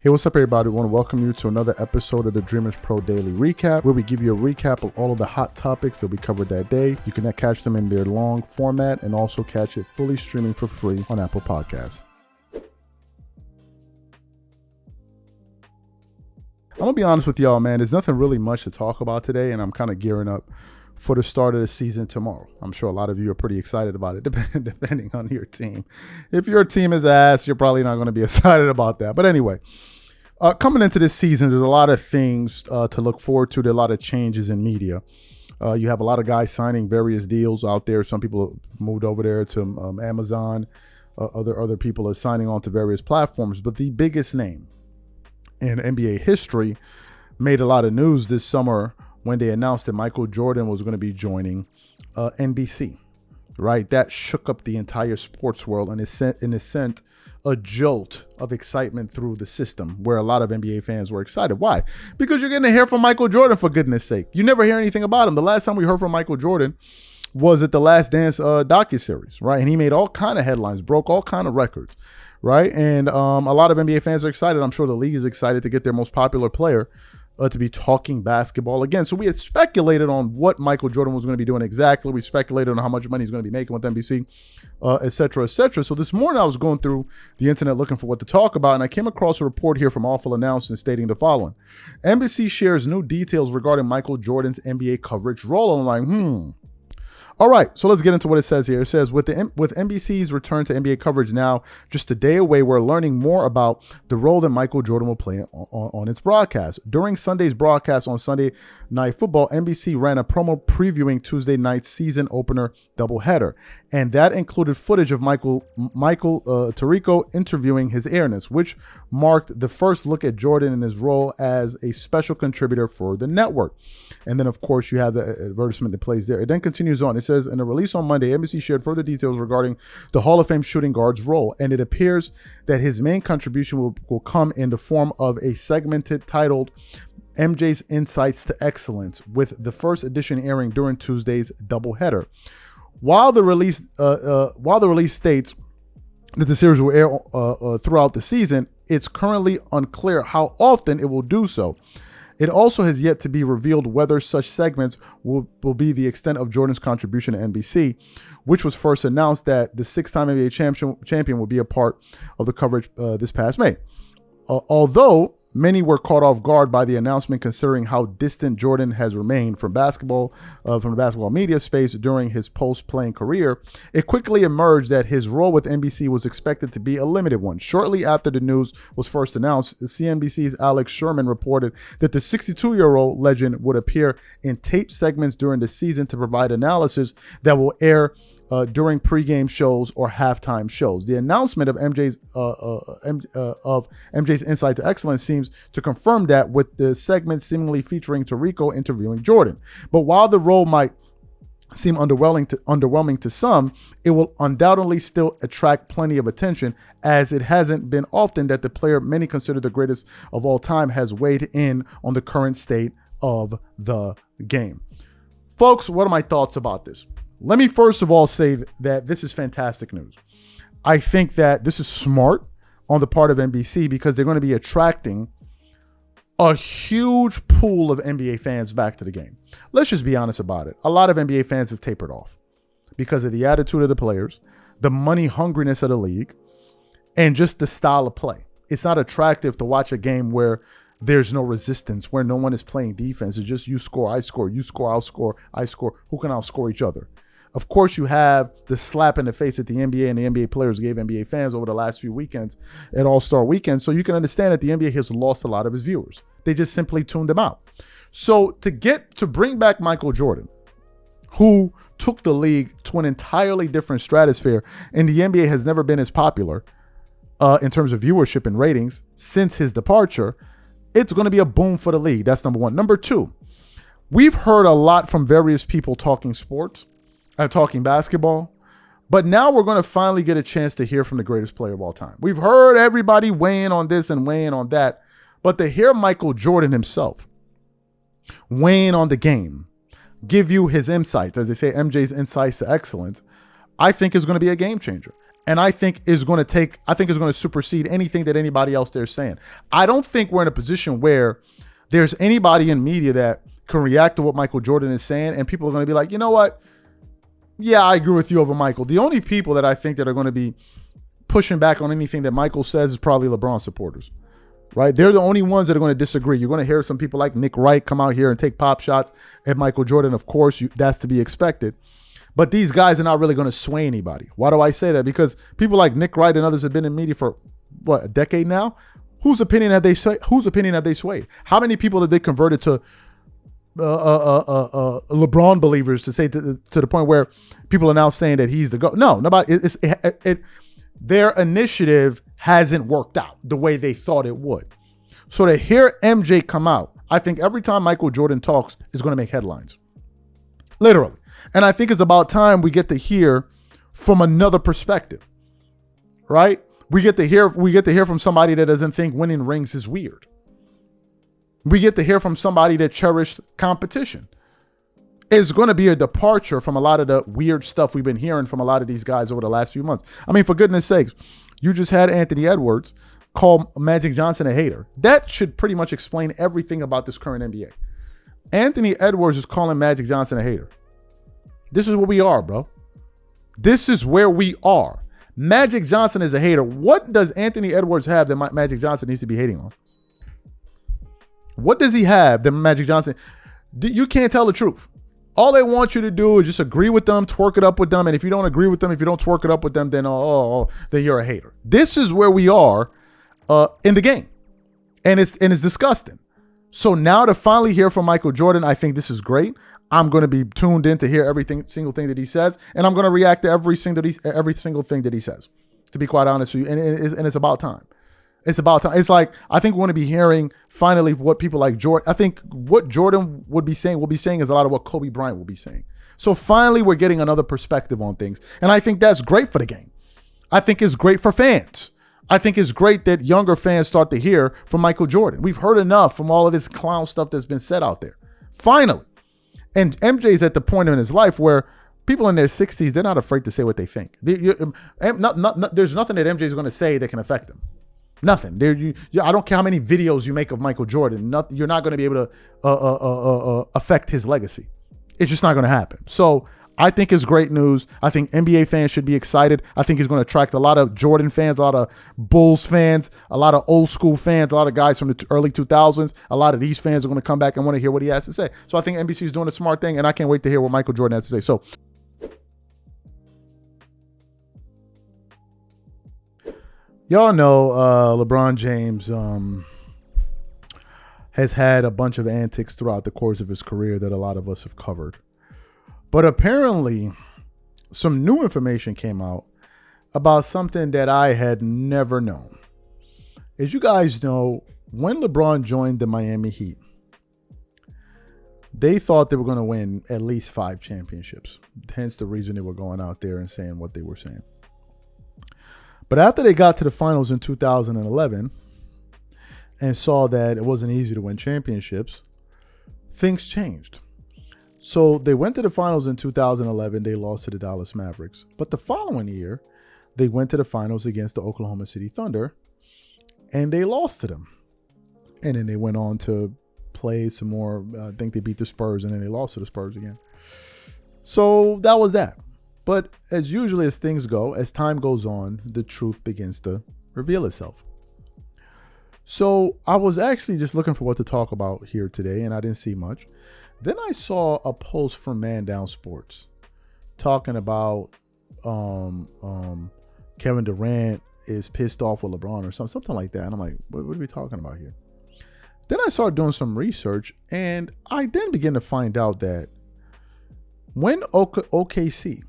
Hey, what's up, everybody? I want to welcome you to another episode of the Dreamers Pro Daily Recap, where we give you a recap of all of the hot topics that we covered that day. You can catch them in their long format and also catch it fully streaming for free on Apple Podcasts. I'm going to be honest with y'all, man. There's nothing really much to talk about today, and I'm kind of gearing up for the start of the season tomorrow. I'm sure a lot of you are pretty excited about it, depending on your team. If your team is ass, you're probably not going to be excited about that. But anyway, coming into this season, there's a lot of things to look forward to. There are a lot of changes in media. You have a lot of guys signing various deals out there. Some people moved over there to Amazon. Other people are signing on to various platforms. But the biggest name in NBA history made a lot of news this summer when they announced that Michael Jordan was going to be joining NBC, right? That shook up the entire sports world and it sent a jolt of excitement through the system where a lot of NBA fans were excited. Why? Because you're getting to hear from Michael Jordan, for goodness sake. You never hear anything about him. The last time we heard from Michael Jordan was at the Last Dance docuseries, right? And he made all kind of headlines, broke all kind of records, right? And a lot of NBA fans are excited. I'm sure the league is excited to get their most popular player to be talking basketball again. So we had speculated on what Michael Jordan was going to be doing exactly. We speculated on how much money he's going to be making with NBC, et cetera, et cetera. So this morning I was going through the internet looking for what to talk about, and I came across a report here from Awful Announcing stating the following. NBC shares new details regarding Michael Jordan's NBA coverage role. And I'm like, All right, so let's get into what it says here. It says, with NBC's return to NBA coverage now just a day away, we're learning more about the role that Michael Jordan will play on its broadcast. During Sunday's broadcast on Sunday Night Football, NBC ran a promo previewing Tuesday night's season opener doubleheader, and that included footage of Michael Tirico interviewing his airness, which marked the first look at Jordan in his role as a special contributor for the network. And then, of course, you have the advertisement that plays there. It then continues on. It says, in a release on Monday, NBC shared further details regarding the Hall of Fame shooting guard's role, and it appears that his main contribution will come in the form of a segment titled MJ's Insights to Excellence, with the first edition airing during Tuesday's doubleheader. While the release states that the series will air throughout the season, it's currently unclear how often it will do so. It also has yet to be revealed whether such segments will be the extent of Jordan's contribution to NBC, which was first announced that the six-time NBA champion will be a part of the coverage this past May. Although many were caught off guard by the announcement, considering how distant Jordan has remained from the basketball media space during his post-playing career, it quickly emerged that his role with NBC was expected to be a limited one. Shortly after the news was first announced, CNBC's Alex Sherman reported that the 62-year-old legend would appear in taped segments during the season to provide analysis that will air during pregame shows or halftime shows. The announcement of MJ's Insight to Excellence seems to confirm that, with the segment seemingly featuring Tirico interviewing Jordan. But while the role might seem underwhelming to some, it will undoubtedly still attract plenty of attention, as it hasn't been often that the player many consider the greatest of all time has weighed in on the current state of the game. Folks, what are my thoughts about this? Let me first of all say that this is fantastic news. I think that this is smart on the part of NBC, because they're going to be attracting a huge pool of NBA fans back to the game. Let's just be honest about it. A lot of NBA fans have tapered off because of the attitude of the players, the money hungriness of the league, and just the style of play. It's not attractive to watch a game where there's no resistance, where no one is playing defense. It's just you score, I score, you score, I'll score, I score. Who can outscore each other? Of course, you have the slap in the face that the NBA and the NBA players gave NBA fans over the last few weekends at All-Star Weekend. So you can understand that the NBA has lost a lot of its viewers. They just simply tuned them out. So to bring back Michael Jordan, who took the league to an entirely different stratosphere, and the NBA has never been as popular in terms of viewership and ratings since his departure, it's going to be a boom for the league. That's number one. Number two, we've heard a lot from various people talking sports, talking basketball, but now we're going to finally get a chance to hear from the greatest player of all time. We've heard everybody weighing on this and weighing on that, but to hear Michael Jordan himself weighing on the game, give you his insights, as they say, MJ's Insights to Excellence, I think is going to be a game changer. And I think is going to supersede anything that anybody else there is saying. I don't think we're in a position where there's anybody in media that can react to what Michael Jordan is saying, and people are going to be like, you know what? Yeah, I agree with you over Michael. The only people that I think that are going to be pushing back on anything that Michael says is probably LeBron supporters, right? They're the only ones that are going to disagree. You're going to hear some people like Nick Wright come out here and take pop shots at Michael Jordan. Of course, that's to be expected. But these guys are not really going to sway anybody. Why do I say that? Because people like Nick Wright and others have been in media for, a decade now? Whose opinion have they swayed? How many people have they converted to LeBron believers to say to the point where people are now saying that he's the GOAT? No, nobody. Their initiative hasn't worked out the way they thought it would. So to hear MJ come out, I think every time Michael Jordan talks is going to make headlines. Literally. And I think it's about time we get to hear from another perspective, right? We get to hear from somebody that doesn't think winning rings is weird. We get to hear from somebody that cherished competition. It's going to be a departure from a lot of the weird stuff we've been hearing from a lot of these guys over the last few months. I mean, for goodness sakes, you just had Anthony Edwards call Magic Johnson a hater. That should pretty much explain everything about this current NBA. Anthony Edwards is calling Magic Johnson a hater. This is where we are, bro. This is where we are. Magic Johnson is a hater. What does Anthony Edwards have that Magic Johnson needs to be hating on? What does he have that Magic Johnson? You can't tell the truth. All they want you to do is just agree with them, twerk it up with them. And if you don't agree with them, if you don't twerk it up with them, then then you're a hater. This is where we are in the game. And it's disgusting. So now to finally hear from Michael Jordan, I think this is great. I'm going to be tuned in to hear single thing that he says, and I'm going to react to every single thing that he says, to be quite honest with you. And it's about time. It's about time. It's like, I think we want to be hearing finally what people like Jordan, I think what Jordan will be saying is a lot of what Kobe Bryant will be saying. So finally, we're getting another perspective on things. And I think that's great for the game. I think it's great for fans. I think it's great that younger fans start to hear from Michael Jordan. We've heard enough from all of this clown stuff that's been said out there. Finally. And MJ's at the point in his life where people in their 60s, they're not afraid to say what they think. There's nothing that MJ is going to say that can affect them. Nothing. I don't care how many videos you make of Michael Jordan. You're not going to be able to affect his legacy. It's just not going to happen. So I think it's great news. I think NBA fans should be excited. I think he's going to attract a lot of Jordan fans, a lot of Bulls fans, a lot of old school fans, a lot of guys from the early 2000s. A lot of these fans are going to come back and want to hear what he has to say. So I think NBC is doing a smart thing, and I can't wait to hear what Michael Jordan has to say. So y'all know LeBron James has had a bunch of antics throughout the course of his career that a lot of us have covered. But apparently, some new information came out about something that I had never known. As you guys know, when LeBron joined the Miami Heat, they thought they were going to win at least 5 championships. Hence the reason they were going out there and saying what they were saying. But after they got to the finals in 2011 and saw that it wasn't easy to win championships, things changed. So they went to the finals in 2011. They lost to the Dallas Mavericks. But the following year, they went to the finals against the Oklahoma City Thunder, and they lost to them. And then they went on to play some more. I think they beat the Spurs, and then they lost to the Spurs again. So that was that. But as usually as things go, as time goes on, the truth begins to reveal itself. So I was actually just looking for what to talk about here today, and I didn't see much. Then I saw a post from Man Down Sports talking about Kevin Durant is pissed off with LeBron or something like that. And I'm like, what are we talking about here? Then I started doing some research, and I then began to find out that when OKC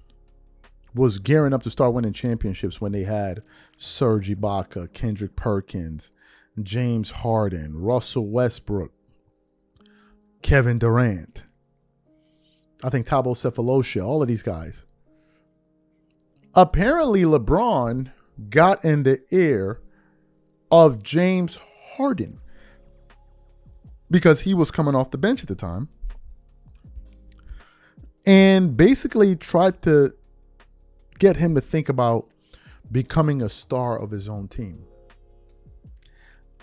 was gearing up to start winning championships, when they had Serge Ibaka, Kendrick Perkins, James Harden, Russell Westbrook, Kevin Durant, I think Thabo Sefolosha, all of these guys. Apparently, LeBron got in the ear of James Harden because he was coming off the bench at the time and basically tried to get him to think about becoming a star of his own team.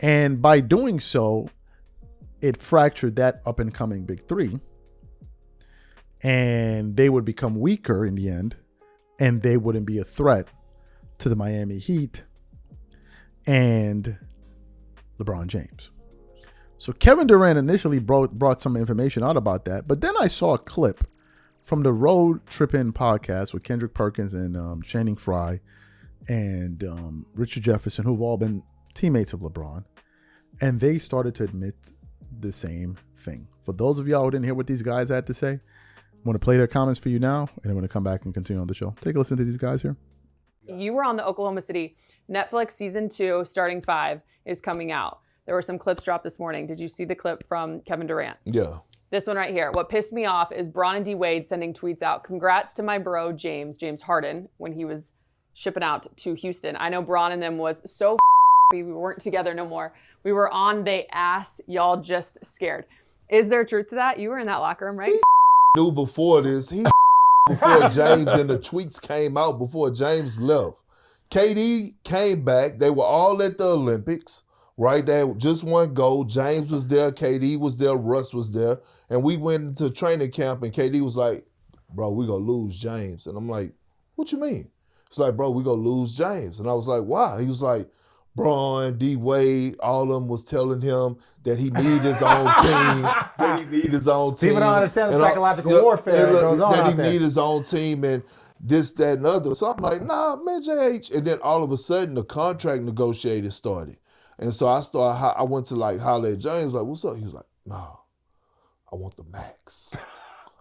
And by doing so, it fractured that up-and-coming big three. And they would become weaker in the end. And they wouldn't be a threat to the Miami Heat and LeBron James. So Kevin Durant initially brought some information out about that. But then I saw a clip from the Road Trippin' podcast with Kendrick Perkins and Channing Frye and Richard Jefferson, who've all been teammates of LeBron. And they started to admit the same thing. For those of y'all who didn't hear what these guys had to say, I'm going to play their comments for you now, and I'm going to come back and continue on the show. Take a listen to these guys here. You were on the Oklahoma City. Netflix season 2, starting 5, is coming out. There were some clips dropped this morning. Did you see the clip from Kevin Durant? Yeah. This one right here. What pissed me off is Bron and D Wade sending tweets out. Congrats to my bro, James Harden, when he was shipping out to Houston. I know Bron and them was so we weren't together no more. We were on they ass. Y'all just scared. Is there truth to that? You were in that locker room, right? He knew before this. Before James and the tweets came out, before James left. KD came back. They were all at the Olympics. Right there, just one goal. James was there, KD was there, Russ was there. And we went into training camp and KD was like, bro, we gonna lose James. And I'm like, what you mean? It's like, bro, we gonna lose James. And I was like, why? He was like, Bron, D Wade, all of them was telling him that he needed his own team. People don't understand the psychological warfare that goes on that out he there. needed his own team and this, that, and other. So I'm like, nah, man, JH. And then all of a sudden the contract negotiators started. And so I went to like holler at James, like, what's up? He was like, nah, I want the max.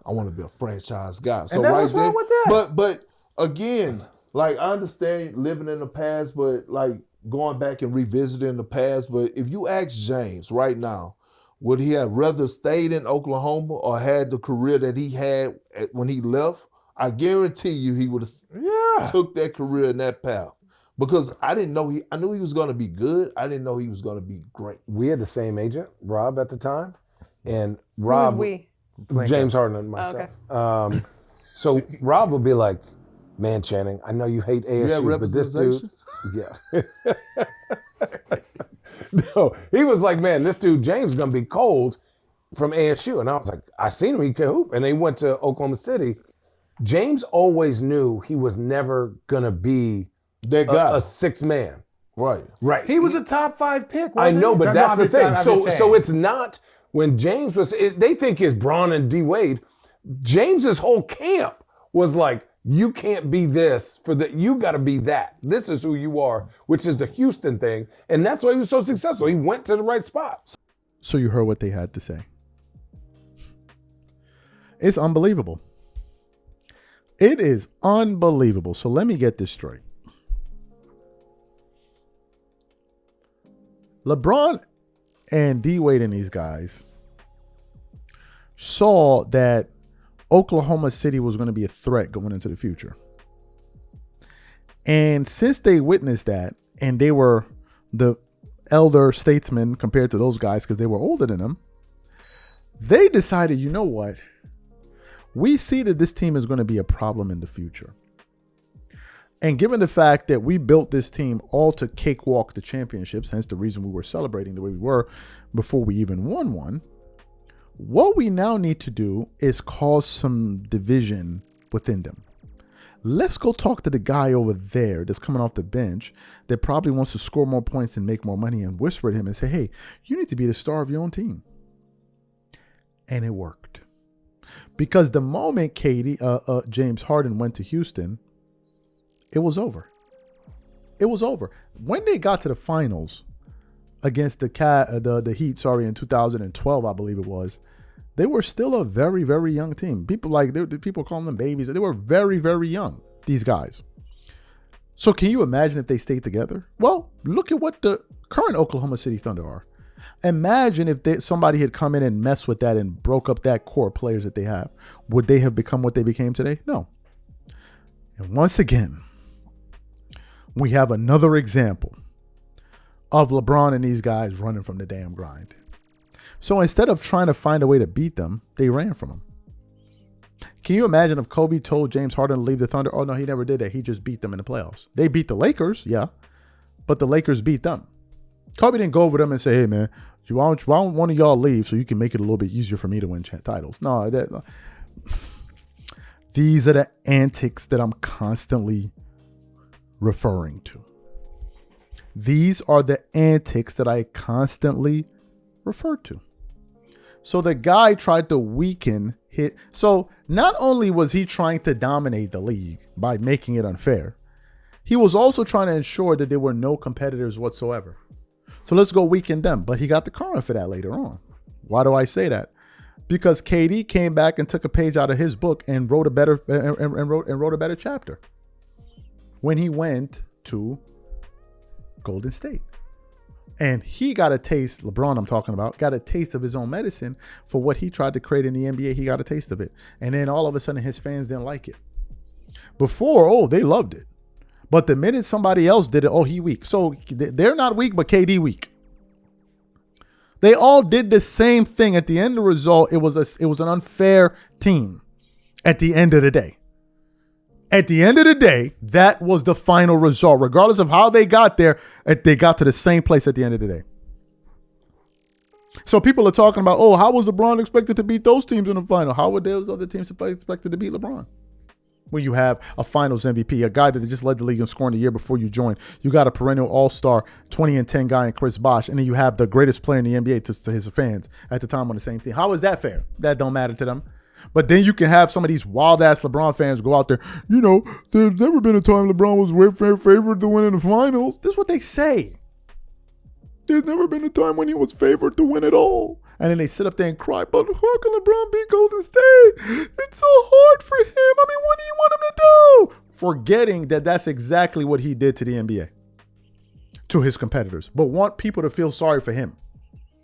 I want to be a franchise guy. So then right what's wrong with that? But again, like I understand living in the past, but like going back and revisiting the past. But if you ask James right now, would he have rather stayed in Oklahoma or had the career that he had when he left? I guarantee you he would have took that career in that path. Because I knew he was going to be good. I didn't know he was going to be great. We had the same agent, Rob, at the time. And Rob... Who was we? James Harden and myself. Okay. So Rob would be like, man, Channing, I know you hate ASU, but this dude... Yeah. No, he was like, man, this dude, James, is going to be cold from ASU. And I was like, I seen him, he can hoop. And they went to Oklahoma City. James always knew he was never going to be that guy. A sixth man. Right. He was a top 5 pick, wasn't I know, he? but that's the thing. So it's not when James was, they think it's Bron and D Wade. James's whole camp was like, you can't be this you got to be that. This is who you are, which is the Houston thing. And that's why he was so successful. He went to the right spot. So you heard what they had to say. It's unbelievable. It is unbelievable. So let me get this straight. LeBron and D Wade and these guys saw that Oklahoma City was going to be a threat going into the future. And since they witnessed that, and they were the elder statesmen compared to those guys because they were older than them, they decided, you know what? We see that this team is going to be a problem in the future. And given the fact that we built this team all to cakewalk the championships, hence the reason we were celebrating the way we were before we even won one, what we now need to do is cause some division within them. Let's go talk to the guy over there that's coming off the bench that probably wants to score more points and make more money and whisper to him and say, hey, you need to be the star of your own team. And it worked. Because the moment James Harden went to Houston, it was over. It was over. When they got to the finals against the Heat, in 2012, I believe it was, they were still a very, very young team. People calling them babies. They were very, very young, these guys. So can you imagine if they stayed together? Well, look at what the current Oklahoma City Thunder are. Imagine if somebody had come in and messed with that and broke up that core of players that they have. Would they have become what they became today? No. And once again, we have another example of LeBron and these guys running from the damn grind. So instead of trying to find a way to beat them, they ran from them. Can you imagine if Kobe told James Harden to leave the Thunder? Oh, no, he never did that. He just beat them in the playoffs. They beat the Lakers, yeah, but the Lakers beat them. Kobe didn't go over them and say, hey, man, why don't one of y'all leave so you can make it a little bit easier for me to win titles? No, these are the antics that I'm constantly referring to. These are the antics that I constantly refer to. So the guy tried to weaken his. So not only was he trying to dominate the league by making it unfair, he was also trying to ensure that there were no competitors whatsoever. So let's go weaken them. But he got the karma for that later on. Why do I say that? Because KD came back and took a page out of his book and wrote a better wrote a better chapter when he went to Golden State. And he got a taste, LeBron I'm talking about, got a taste of his own medicine for what he tried to create in the NBA. He got a taste of it. And then all of a sudden his fans didn't like it. Before, they loved it. But the minute somebody else did it, he weak. So they're not weak, but KD weak. They all did the same thing. At the end of the result, it was an unfair team at the end of the day. At the end of the day, that was the final result. Regardless of how they got there, they got to the same place at the end of the day. So people are talking about, how was LeBron expected to beat those teams in the final? How were those other teams expected to beat LeBron? When you have a finals MVP, a guy that just led the league in scoring the year before you joined. You got a perennial all-star 20-10 guy in Chris Bosh, and then you have the greatest player in the NBA to his fans at the time on the same team. How is that fair? That don't matter to them. But then you can have some of these wild-ass LeBron fans go out there, there's never been a time LeBron was favored to win in the finals. This is what they say. There's never been a time when he was favored to win at all. And then they sit up there and cry, but how can LeBron beat Golden State? It's so hard for him. I mean, what do you want him to do? Forgetting that that's exactly what he did to the NBA, to his competitors, but want people to feel sorry for him.